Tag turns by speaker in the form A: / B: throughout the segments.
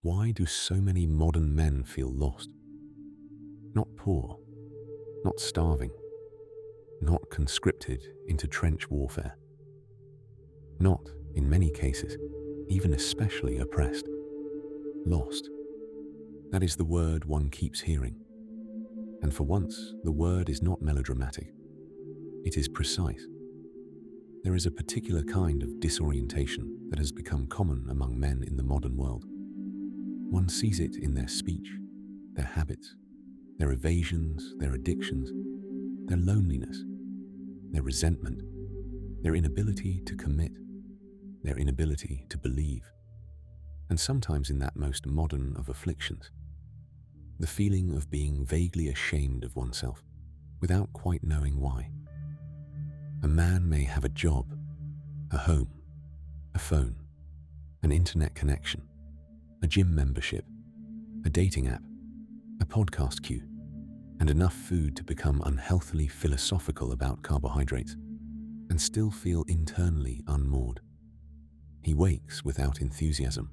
A: Why do so many modern men feel lost? Not poor, not starving, not conscripted into trench warfare. Not, in many cases, even especially oppressed. Lost. That is the word one keeps hearing. And for once, the word is not melodramatic. It is precise. There is a particular kind of disorientation that has become common among men in the modern world. One sees it in their speech, their habits, their evasions, their addictions, their loneliness, their resentment, their inability to commit, their inability to believe, and sometimes in that most modern of afflictions, the feeling of being vaguely ashamed of oneself without quite knowing why. A man may have a job, a home, a phone, an internet connection, a gym membership, a dating app, a podcast queue, and enough food to become unhealthily philosophical about carbohydrates, and still feel internally unmoored. He wakes without enthusiasm.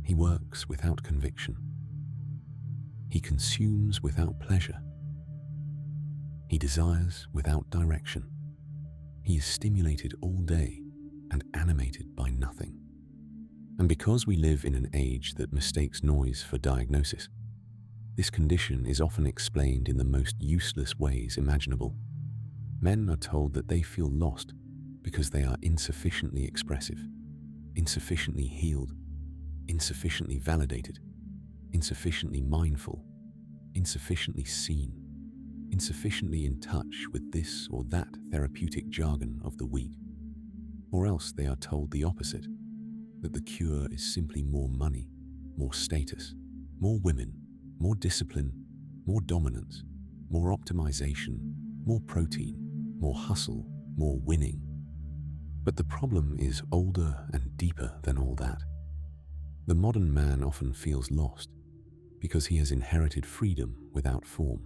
A: He works without conviction. He consumes without pleasure. He desires without direction. He is stimulated all day and animated by nothing. And because we live in an age that mistakes noise for diagnosis, this condition is often explained in the most useless ways imaginable. Men are told that they feel lost because they are insufficiently expressive, insufficiently healed, insufficiently validated, insufficiently mindful, insufficiently seen, insufficiently in touch with this or that therapeutic jargon of the weak. Or else they are told the opposite, that the cure is simply more money, more status, more women, more discipline, more dominance, more optimization, more protein, more hustle, more winning. But the problem is older and deeper than all that. The modern man often feels lost because he has inherited freedom without form,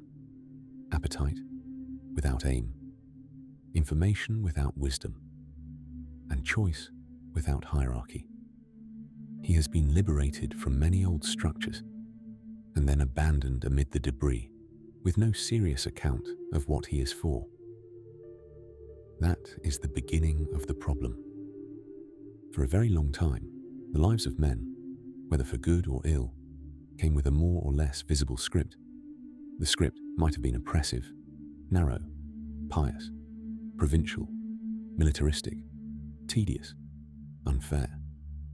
A: appetite without aim, information without wisdom, and choice without hierarchy. He has been liberated from many old structures and then abandoned amid the debris with no serious account of what he is for. That is the beginning of the problem. For a very long time, the lives of men, whether for good or ill, came with a more or less visible script. The script might have been oppressive, narrow, pious, provincial, militaristic, tedious, unfair,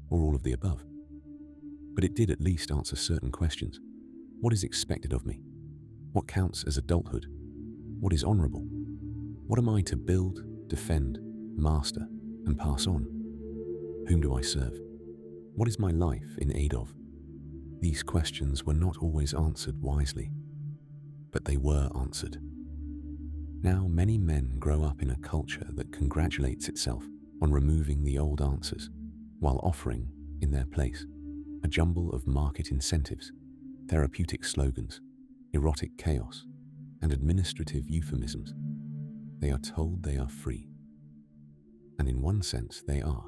A: or all of the above. But it did at least answer certain questions. What is expected of me? What counts as adulthood? What is honorable? What am I to build, defend, master, and pass on? Whom do I serve? What is my life in aid of? These questions were not always answered wisely, but they were answered. Now many men grow up in a culture that congratulates itself on removing the old answers, while offering, in their place, a jumble of market incentives, therapeutic slogans, erotic chaos, and administrative euphemisms. They are told they are free. And in one sense, they are.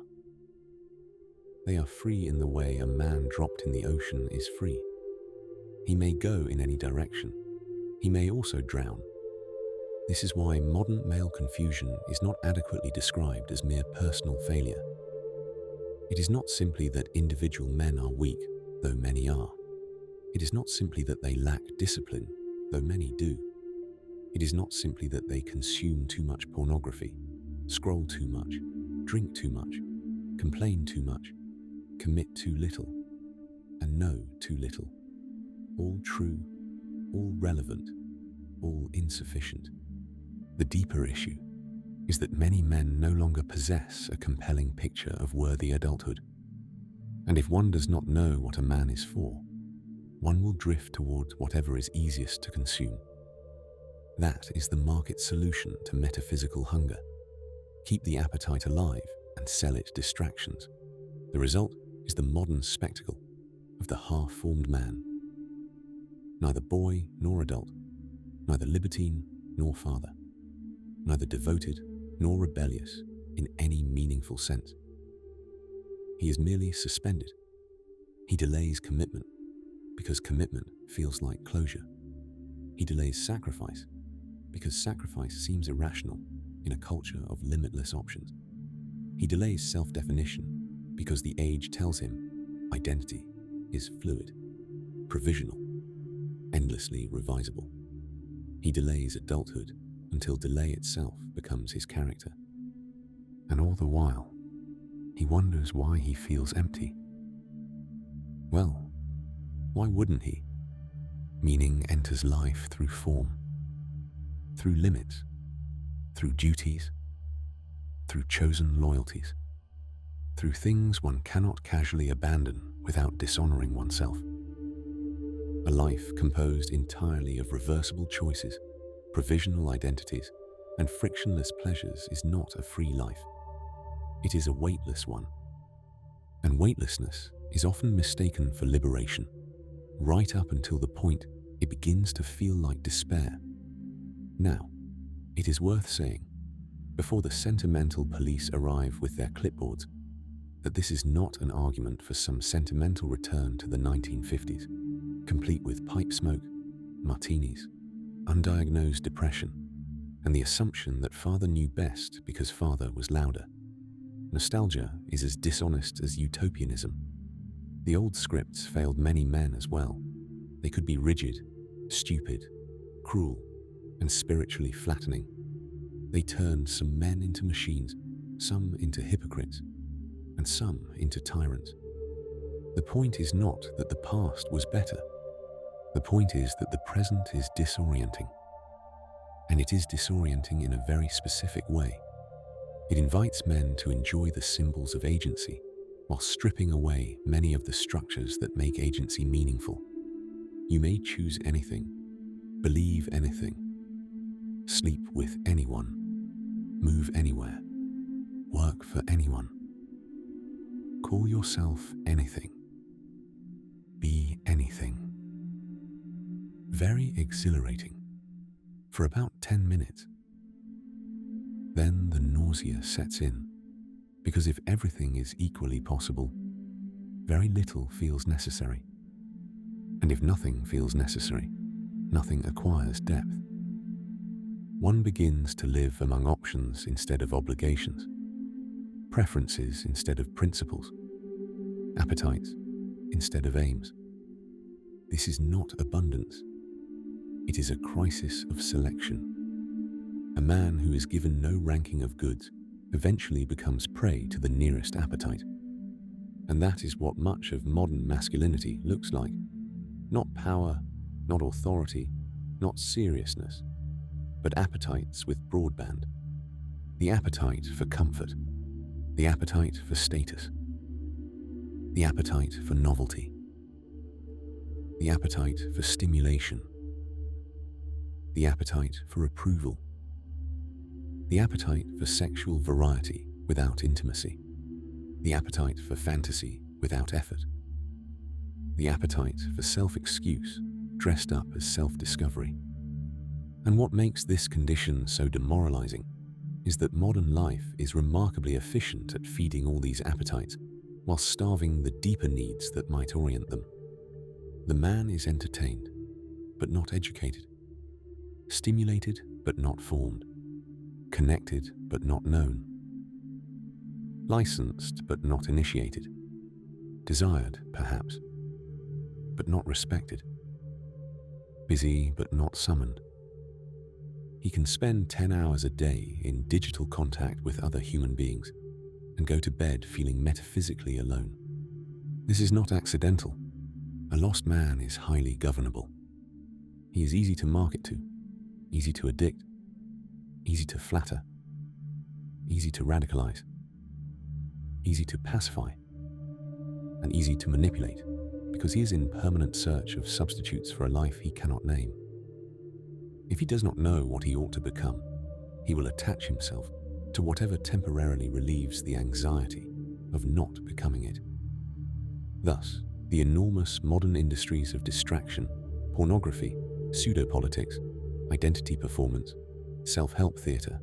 A: They are free in the way a man dropped in the ocean is free. He may go in any direction. He may also drown. This is why modern male confusion is not adequately described as mere personal failure. It is not simply that individual men are weak, though many are. It is not simply that they lack discipline, though many do. It is not simply that they consume too much pornography, scroll too much, drink too much, complain too much, commit too little, and know too little. All true, all relevant, all insufficient. The deeper issue is that many men no longer possess a compelling picture of worthy adulthood. And if one does not know what a man is for, one will drift towards whatever is easiest to consume. That is the market solution to metaphysical hunger. Keep the appetite alive and sell it distractions. The result is the modern spectacle of the half-formed man. Neither boy nor adult, neither libertine nor father, neither devoted nor rebellious in any meaningful sense. He is merely suspended. He delays commitment because commitment feels like closure. He delays sacrifice because sacrifice seems irrational in a culture of limitless options. He delays self-definition because the age tells him identity is fluid, provisional, endlessly revisable. He delays adulthood until delay itself becomes his character. And all the while, he wonders why he feels empty. Well, why wouldn't he? Meaning enters life through form, through limits, through duties, through chosen loyalties, through things one cannot casually abandon without dishonoring oneself. A life composed entirely of reversible choices, provisional identities, and frictionless pleasures is not a free life. It is a weightless one. And weightlessness is often mistaken for liberation, right up until the point it begins to feel like despair. Now, it is worth saying, before the sentimental police arrive with their clipboards, that this is not an argument for some sentimental return to the 1950s, complete with pipe smoke, martinis, undiagnosed depression, and the assumption that father knew best because father was louder. Nostalgia is as dishonest as utopianism. The old scripts failed many men as well. They could be rigid, stupid, cruel, and spiritually flattening. They turned some men into machines, some into hypocrites, and some into tyrants. The point is not that the past was better. The point is that the present is disorienting. And it is disorienting in a very specific way. It invites men to enjoy the symbols of agency while stripping away many of the structures that make agency meaningful. You may choose anything, believe anything, sleep with anyone, move anywhere, work for anyone. Call yourself anything. Be anything. Very exhilarating. For about 10 minutes. Then the nausea sets in, because if everything is equally possible, very little feels necessary. And if nothing feels necessary, nothing acquires depth. One begins to live among options instead of obligations, preferences instead of principles, appetites instead of aims. This is not abundance. It is a crisis of selection. A man who is given no ranking of goods eventually becomes prey to the nearest appetite. And that is what much of modern masculinity looks like. Not power, not authority, not seriousness, but appetites with broadband. The appetite for comfort, the appetite for status, the appetite for novelty, the appetite for stimulation, the appetite for approval, the appetite for sexual variety without intimacy, the appetite for fantasy without effort, the appetite for self-excuse dressed up as self-discovery. And what makes this condition so demoralizing is that modern life is remarkably efficient at feeding all these appetites while starving the deeper needs that might orient them. The man is entertained, but not educated, stimulated, but not formed, connected, but not known, licensed, but not initiated, desired, perhaps, but not respected, busy, but not summoned. He can spend 10 hours a day in digital contact with other human beings and go to bed feeling metaphysically alone. This is not accidental. A lost man is highly governable. He is easy to market to, easy to addict, easy to flatter, easy to radicalize, easy to pacify, and easy to manipulate because he is in permanent search of substitutes for a life he cannot name. If he does not know what he ought to become, he will attach himself to whatever temporarily relieves the anxiety of not becoming it. Thus, the enormous modern industries of distraction, pornography, pseudopolitics, identity performance, self-help theatre,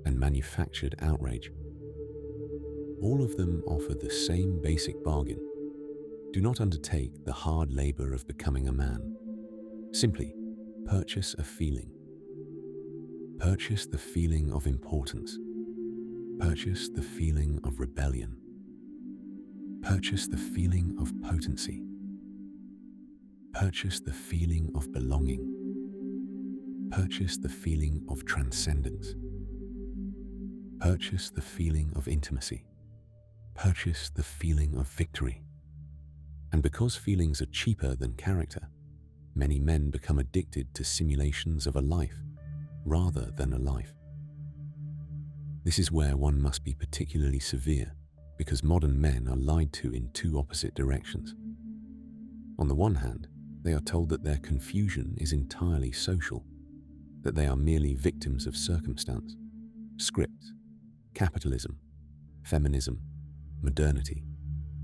A: and manufactured outrage. All of them offer the same basic bargain: Do not undertake the hard labor of becoming a man. Simply purchase a feeling. Purchase the feeling of importance. Purchase the feeling of rebellion. Purchase the feeling of potency. Purchase the feeling of belonging. Purchase the feeling of transcendence. Purchase the feeling of intimacy. Purchase the feeling of victory. And because feelings are cheaper than character, many men become addicted to simulations of a life rather than a life. This is where one must be particularly severe, because modern men are lied to in two opposite directions. On the one hand, they are told that their confusion is entirely social, that they are merely victims of circumstance, script, capitalism, feminism, modernity,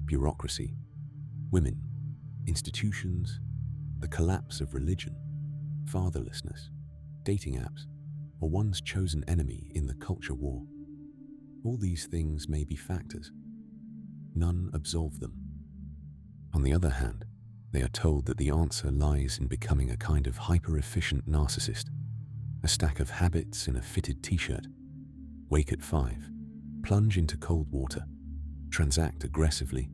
A: bureaucracy, women, institutions, the collapse of religion, fatherlessness, dating apps, or one's chosen enemy in the culture war. All these things may be factors. None absolve them. On the other hand, they are told that the answer lies in becoming a kind of hyper-efficient narcissist, a stack of habits in a fitted t-shirt, wake at 5, plunge into cold water, transact aggressively,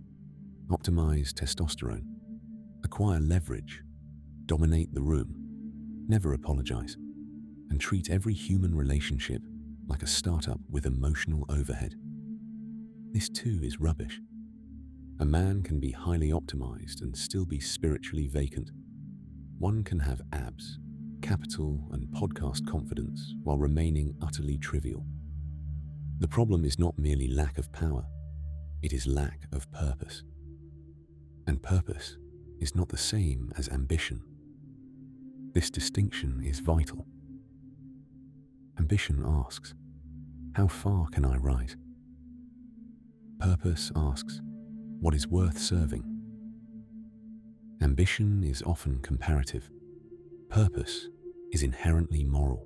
A: optimize testosterone, acquire leverage, dominate the room, never apologize, and treat every human relationship like a startup with emotional overhead. This too is rubbish. A man can be highly optimized and still be spiritually vacant. One can have abs, capital, and podcast confidence while remaining utterly trivial. The problem is not merely lack of power, it is lack of purpose. And purpose is not the same as ambition. This distinction is vital. Ambition asks, how far can I rise? Purpose asks, what is worth serving? Ambition is often comparative. Purpose is inherently moral.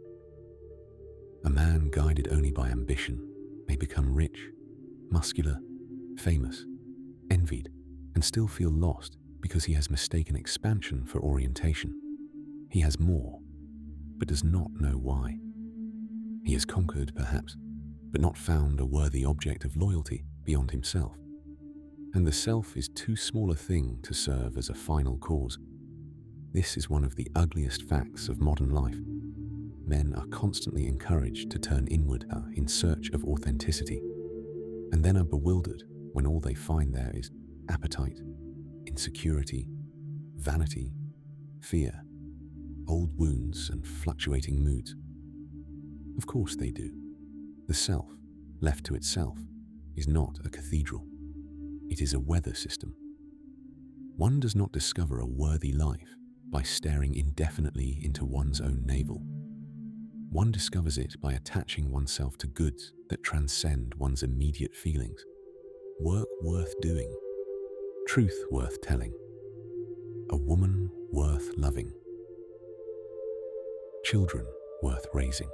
A: A man guided only by ambition may become rich, muscular, famous, envied, and still feel lost because he has mistaken expansion for orientation. He has more, but does not know why. He has conquered, perhaps, but not found a worthy object of loyalty beyond himself. And the self is too small a thing to serve as a final cause. This is one of the ugliest facts of modern life. Men are constantly encouraged to turn inward in search of authenticity, and then are bewildered when all they find there is appetite, insecurity, vanity, fear, old wounds, and fluctuating moods. Of course they do. The self, left to itself, is not a cathedral. It is a weather system. One does not discover a worthy life by staring indefinitely into one's own navel. One discovers it by attaching oneself to goods that transcend one's immediate feelings. Work worth doing, truth worth telling, a woman worth loving, children worth raising,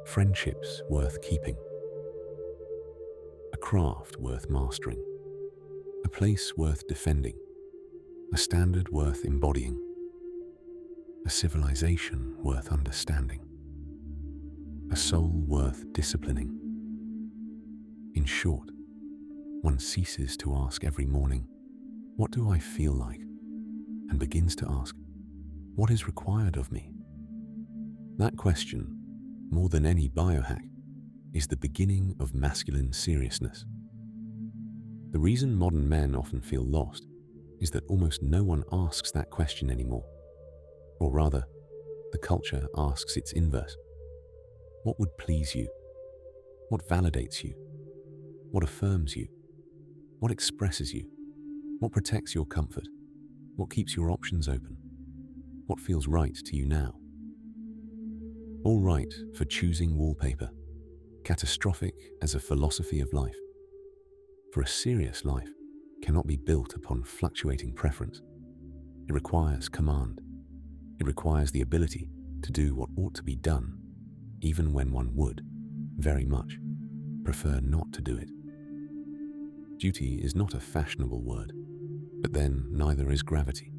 A: friendships worth keeping, a craft worth mastering, a place worth defending, a standard worth embodying, a civilization worth understanding, a soul worth disciplining. In short, one ceases to ask every morning, what do I feel like? And begins to ask, what is required of me? That question, more than any biohack, is the beginning of masculine seriousness. The reason modern men often feel lost is that almost no one asks that question anymore. Or rather, the culture asks its inverse. What would please you? What validates you? What affirms you? What expresses you? What protects your comfort? What keeps your options open? What feels right to you now? All right for choosing wallpaper, catastrophic as a philosophy of life. For a serious life cannot be built upon fluctuating preference. It requires command. It requires the ability to do what ought to be done, even when one would, very much, prefer not to do it. Duty is not a fashionable word. But then neither is gravity,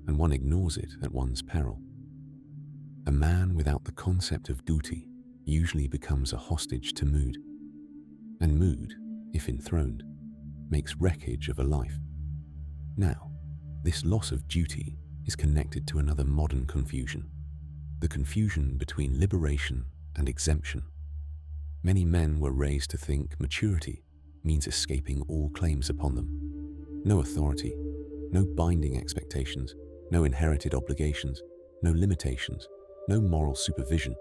A: and one ignores it at one's peril. A man without the concept of duty usually becomes a hostage to mood, and mood, if enthroned, makes wreckage of a life. Now, this loss of duty is connected to another modern confusion, the confusion between liberation and exemption. Many men were raised to think maturity means escaping all claims upon them. No authority, no binding expectations, no inherited obligations, no limitations, no moral supervision,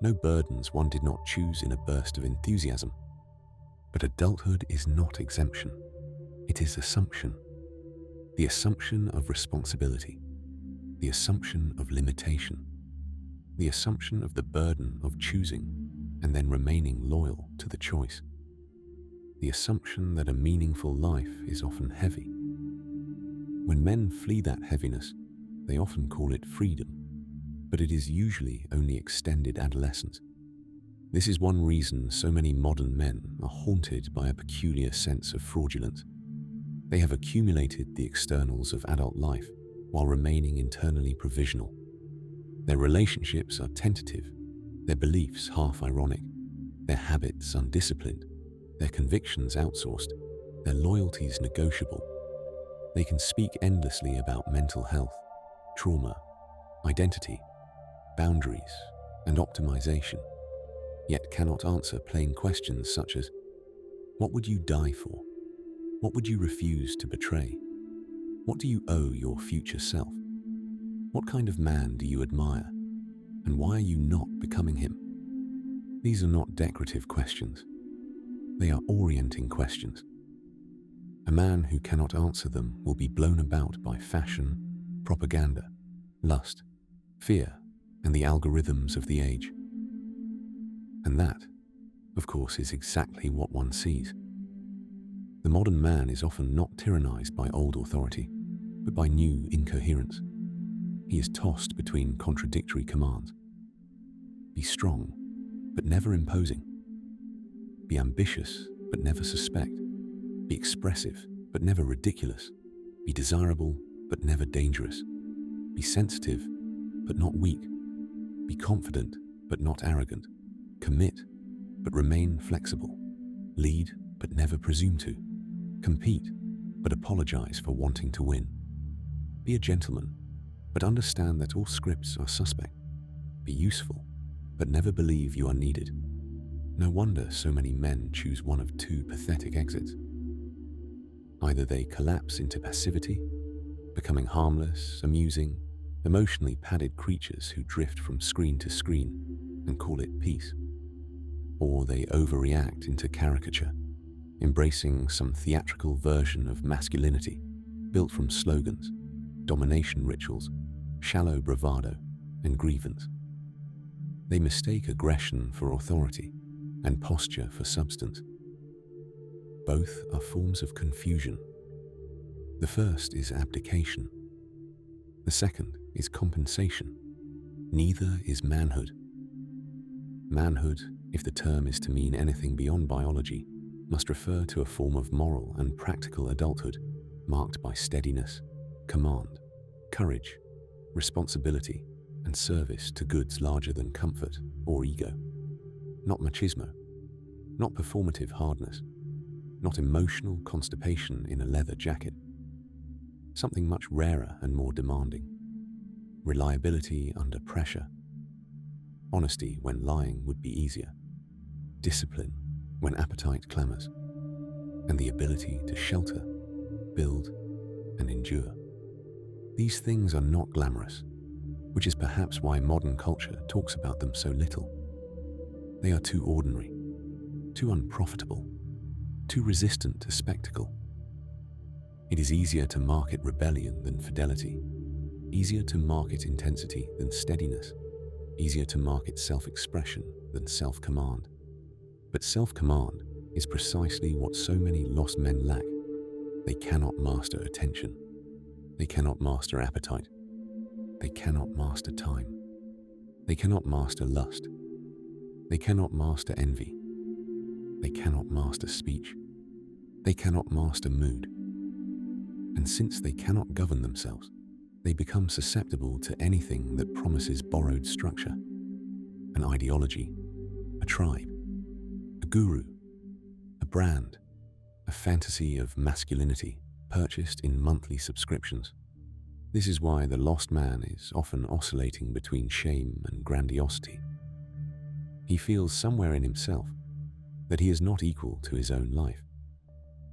A: no burdens one did not choose in a burst of enthusiasm. But adulthood is not exemption. It is assumption. The assumption of responsibility, the assumption of limitation, the assumption of the burden of choosing and then remaining loyal to the choice, the assumption that a meaningful life is often heavy. When men flee that heaviness, they often call it freedom, but it is usually only extended adolescence. This is one reason so many modern men are haunted by a peculiar sense of fraudulence. They have accumulated the externals of adult life while remaining internally provisional. Their relationships are tentative, their beliefs half-ironic, their habits undisciplined, their convictions outsourced, their loyalties negotiable. They can speak endlessly about mental health, trauma, identity, boundaries, and optimization, yet cannot answer plain questions such as, what would you die for? What would you refuse to betray? What do you owe your future self? What kind of man do you admire? And why are you not becoming him? These are not decorative questions. They are orienting questions. A man who cannot answer them will be blown about by fashion, propaganda, lust, fear, and the algorithms of the age. And that, of course, is exactly what one sees. The modern man is often not tyrannized by old authority, but by new incoherence. He is tossed between contradictory commands. Be strong, but never imposing. Be ambitious, but never suspect. Be expressive, but never ridiculous. Be desirable, but never dangerous. Be sensitive, but not weak. Be confident, but not arrogant. Commit, but remain flexible. Lead, but never presume to. Compete, but apologize for wanting to win. Be a gentleman, but understand that all scripts are suspect. Be useful, but never believe you are needed. No wonder so many men choose one of two pathetic exits. Either they collapse into passivity, becoming harmless, amusing, emotionally padded creatures who drift from screen to screen and call it peace. Or they overreact into caricature, embracing some theatrical version of masculinity built from slogans, domination rituals, shallow bravado, and grievance. They mistake aggression for authority and posture for substance. Both are forms of confusion. The first is abdication. The second is compensation. Neither is manhood. Manhood, if the term is to mean anything beyond biology, must refer to a form of moral and practical adulthood marked by steadiness, command, courage, responsibility, and service to goods larger than comfort or ego. Not machismo, not performative hardness, not emotional constipation in a leather jacket. Something much rarer and more demanding. Reliability under pressure. Honesty when lying would be easier. Discipline when appetite clamors. And the ability to shelter, build, and endure. These things are not glamorous, which is perhaps why modern culture talks about them so little. They are too ordinary, too unprofitable, too resistant to spectacle. It is easier to market rebellion than fidelity, easier to market intensity than steadiness, easier to market self-expression than self-command. But self-command is precisely what so many lost men lack. They cannot master attention. They cannot master appetite. They cannot master time. They cannot master lust. They cannot master envy. They cannot master speech. They cannot master mood. And since they cannot govern themselves, they become susceptible to anything that promises borrowed structure, an ideology, a tribe, a guru, a brand, a fantasy of masculinity purchased in monthly subscriptions. This is why the lost man is often oscillating between shame and grandiosity. He feels somewhere in himself that he is not equal to his own life,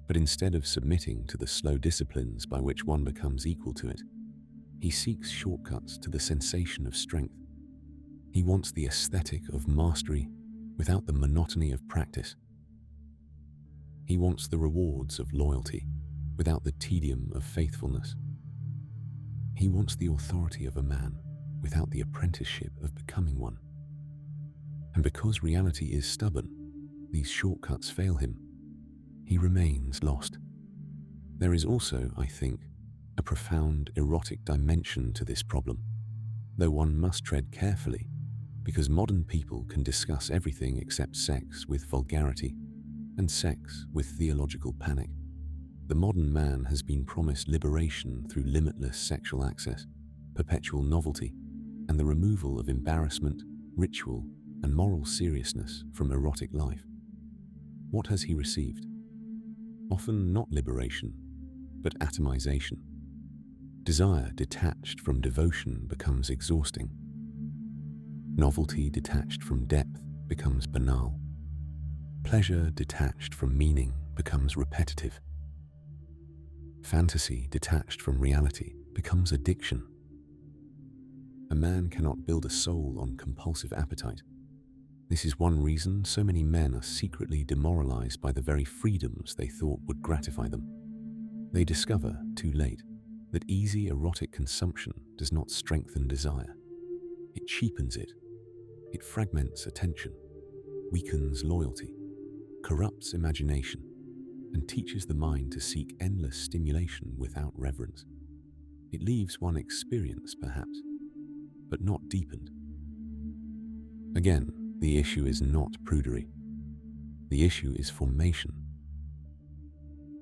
A: but instead of submitting to the slow disciplines by which one becomes equal to it, he seeks shortcuts to the sensation of strength. He wants the aesthetic of mastery without the monotony of practice. He wants the rewards of loyalty without the tedium of faithfulness. He wants the authority of a man without the apprenticeship of becoming one. And because reality is stubborn, these shortcuts fail him. He remains lost. There is also, I think, a profound erotic dimension to this problem, though one must tread carefully, because modern people can discuss everything except sex with vulgarity, and sex with theological panic. The modern man has been promised liberation through limitless sexual access, perpetual novelty, and the removal of embarrassment, ritual, and moral seriousness from erotic life. What has he received? Often not liberation, but atomization. Desire detached from devotion becomes exhausting. Novelty detached from depth becomes banal. Pleasure detached from meaning becomes repetitive. Fantasy detached from reality becomes addiction. A man cannot build a soul on compulsive appetite. This is one reason so many men are secretly demoralized by the very freedoms they thought would gratify them. They discover, too late, that easy erotic consumption does not strengthen desire. It cheapens it. It fragments attention, weakens loyalty, corrupts imagination, and teaches the mind to seek endless stimulation without reverence. It leaves one experienced, perhaps, but not deepened. Again, the issue is not prudery. The issue is formation.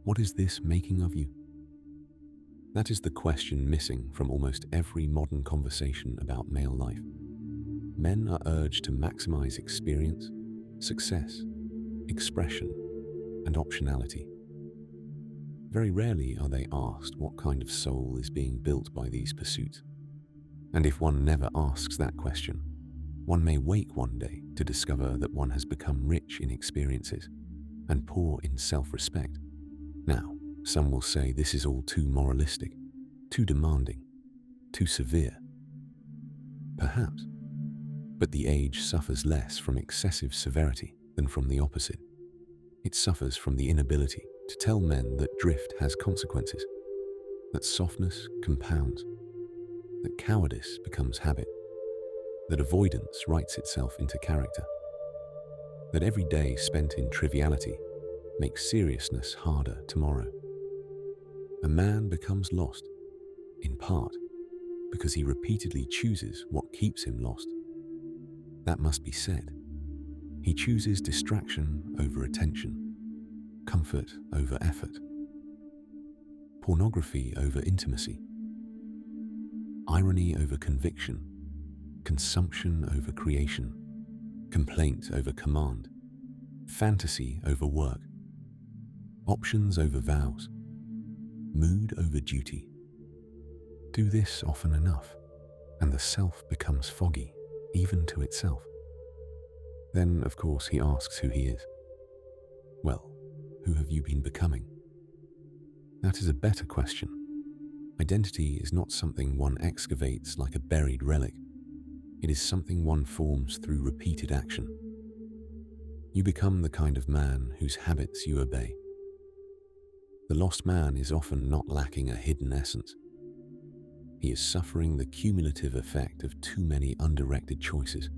A: What is this making of you? That is the question missing from almost every modern conversation about male life. Men are urged to maximize experience, success, expression, and optionality. Very rarely are they asked what kind of soul is being built by these pursuits. And if one never asks that question, one may wake one day to discover that one has become rich in experiences and poor in self-respect. Now, some will say this is all too moralistic, too demanding, too severe. Perhaps, but the age suffers less from excessive severity than from the opposite. It suffers from the inability to tell men that drift has consequences, that softness compounds, that cowardice becomes habit, that avoidance writes itself into character, that every day spent in triviality makes seriousness harder tomorrow. A man becomes lost, in part, because he repeatedly chooses what keeps him lost. That must be said. He chooses distraction over attention, comfort over effort, pornography over intimacy, irony over conviction, consumption over creation, complaint over command, fantasy over work, options over vows, mood over duty. Do this often enough, and the self becomes foggy, even to itself. Then, of course, he asks who he is. Well, who have you been becoming? That is a better question. Identity is not something one excavates like a buried relic. It is something one forms through repeated action. You become the kind of man whose habits you obey. The lost man is often not lacking a hidden essence. He is suffering the cumulative effect of too many undirected choices.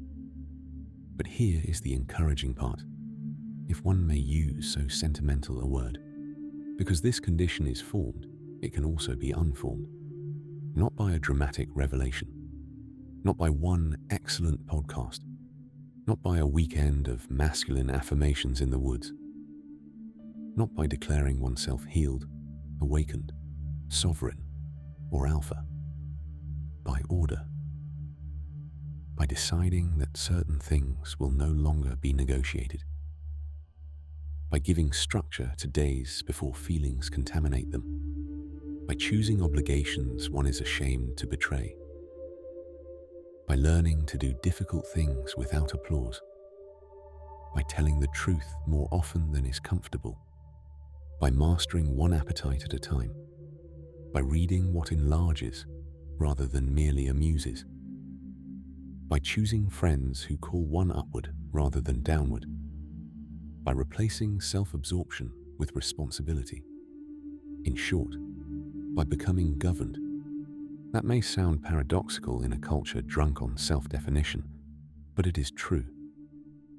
A: But here is the encouraging part, if one may use so sentimental a word. Because this condition is formed, it can also be unformed. Not by a dramatic revelation, not by one excellent podcast, not by a weekend of masculine affirmations in the woods, not by declaring oneself healed, awakened, sovereign, or alpha. By order. By deciding that certain things will no longer be negotiated. By giving structure to days before feelings contaminate them. By choosing obligations one is ashamed to betray. By learning to do difficult things without applause. By telling the truth more often than is comfortable. By mastering one appetite at a time. By reading what enlarges rather than merely amuses. By choosing friends who call one upward rather than downward. By replacing self-absorption with responsibility. In short, by becoming governed. That may sound paradoxical in a culture drunk on self-definition, but it is true.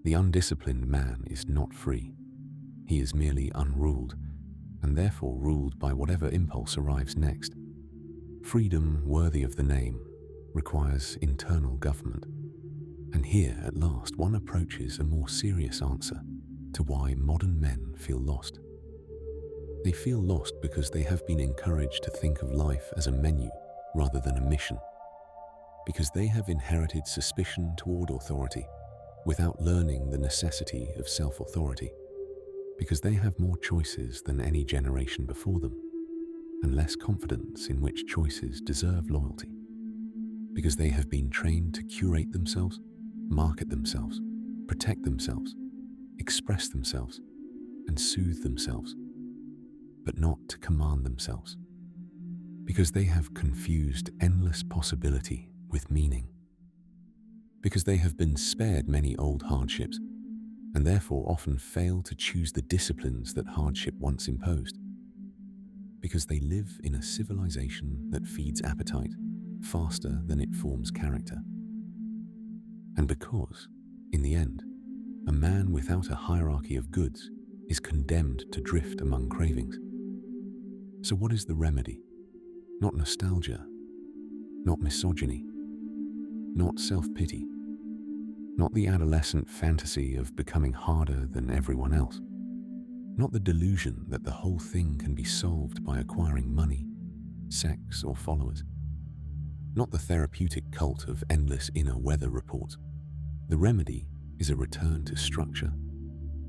A: The undisciplined man is not free. He is merely unruled, and therefore ruled by whatever impulse arrives next. Freedom worthy of the name requires internal government. And here, at last, one approaches a more serious answer to why modern men feel lost. They feel lost because they have been encouraged to think of life as a menu rather than a mission. Because they have inherited suspicion toward authority without learning the necessity of self-authority. Because they have more choices than any generation before them, and less confidence in which choices deserve loyalty. Because they have been trained to curate themselves, market themselves, protect themselves, express themselves, and soothe themselves, but not to command themselves. Because they have confused endless possibility with meaning. Because they have been spared many old hardships, and therefore often fail to choose the disciplines that hardship once imposed. Because they live in a civilization that feeds appetite faster than it forms character. And because, in the end, a man without a hierarchy of goods is condemned to drift among cravings. So what is the remedy? Not nostalgia, not misogyny, not self-pity, not the adolescent fantasy of becoming harder than everyone else, not the delusion that the whole thing can be solved by acquiring money, sex, or followers, not the therapeutic cult of endless inner weather reports. The remedy is a return to structure,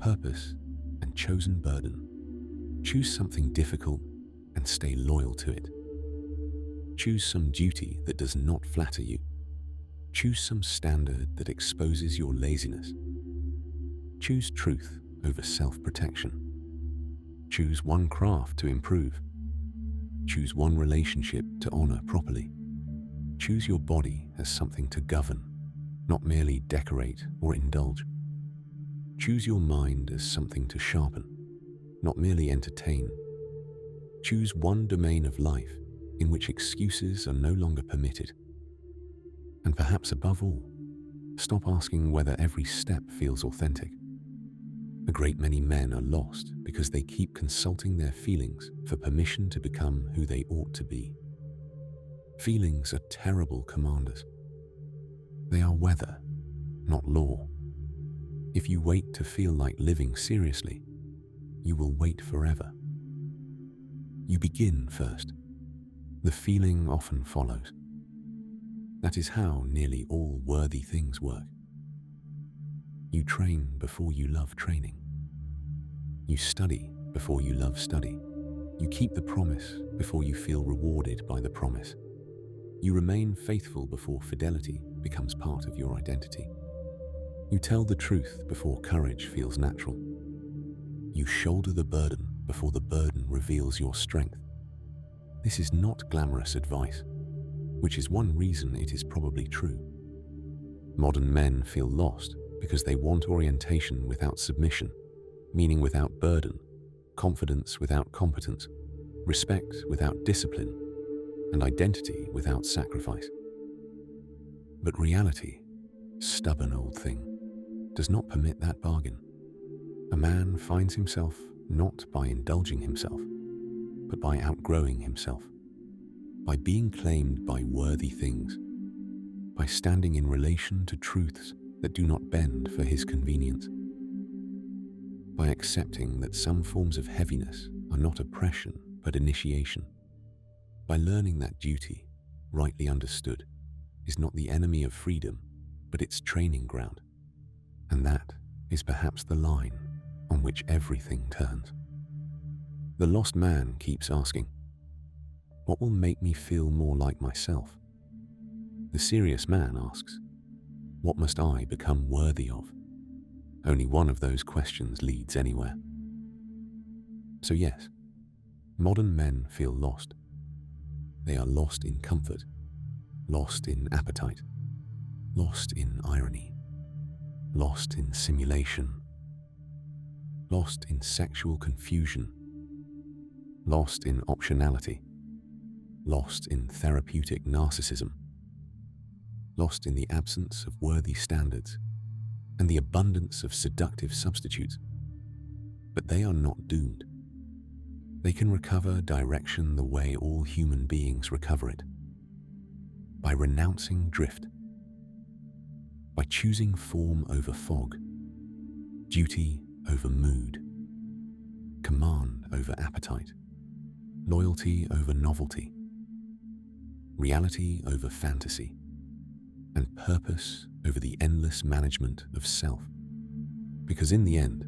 A: purpose, and chosen burden. Choose something difficult and stay loyal to it. Choose some duty that does not flatter you. Choose some standard that exposes your laziness. Choose truth over self-protection. Choose one craft to improve. Choose one relationship to honor properly. Choose your body as something to govern, not merely decorate or indulge. Choose your mind as something to sharpen, not merely entertain. Choose one domain of life in which excuses are no longer permitted. And perhaps above all, stop asking whether every step feels authentic. A great many men are lost because they keep consulting their feelings for permission to become who they ought to be. Feelings are terrible commanders. They are weather, not law. If you wait to feel like living seriously, you will wait forever. You begin first. The feeling often follows. That is how nearly all worthy things work. You train before you love training. You study before you love study. You keep the promise before you feel rewarded by the promise. You remain faithful before fidelity becomes part of your identity. You tell the truth before courage feels natural. You shoulder the burden before the burden reveals your strength. This is not glamorous advice, which is one reason it is probably true. Modern men feel lost because they want orientation without submission, meaning without burden, confidence without competence, respect without discipline, and identity without sacrifice. But reality, stubborn old thing, does not permit that bargain. A man finds himself not by indulging himself, but by outgrowing himself, by being claimed by worthy things, by standing in relation to truths that do not bend for his convenience, by accepting that some forms of heaviness are not oppression but initiation, by learning that duty, rightly understood, is not the enemy of freedom, but its training ground. And that is perhaps the line on which everything turns. The lost man keeps asking, what will make me feel more like myself? The serious man asks, what must I become worthy of? Only one of those questions leads anywhere. So yes, modern men feel lost. They are lost in comfort, lost in appetite, lost in irony, lost in simulation, lost in sexual confusion, lost in optionality, lost in therapeutic narcissism, lost in the absence of worthy standards and the abundance of seductive substitutes. But they are not doomed. They can recover direction the way all human beings recover it, by renouncing drift, by choosing form over fog, duty over mood, command over appetite, loyalty over novelty, reality over fantasy, and purpose over the endless management of self. Because in the end,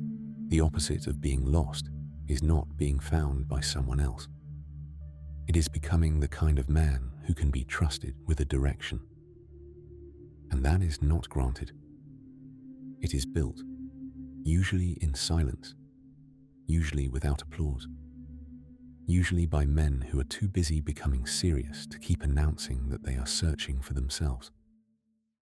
A: the opposite of being lost is not being found by someone else. It is becoming the kind of man who can be trusted with a direction. And that is not granted. It is built, usually in silence, usually without applause, usually by men who are too busy becoming serious to keep announcing that they are searching for themselves.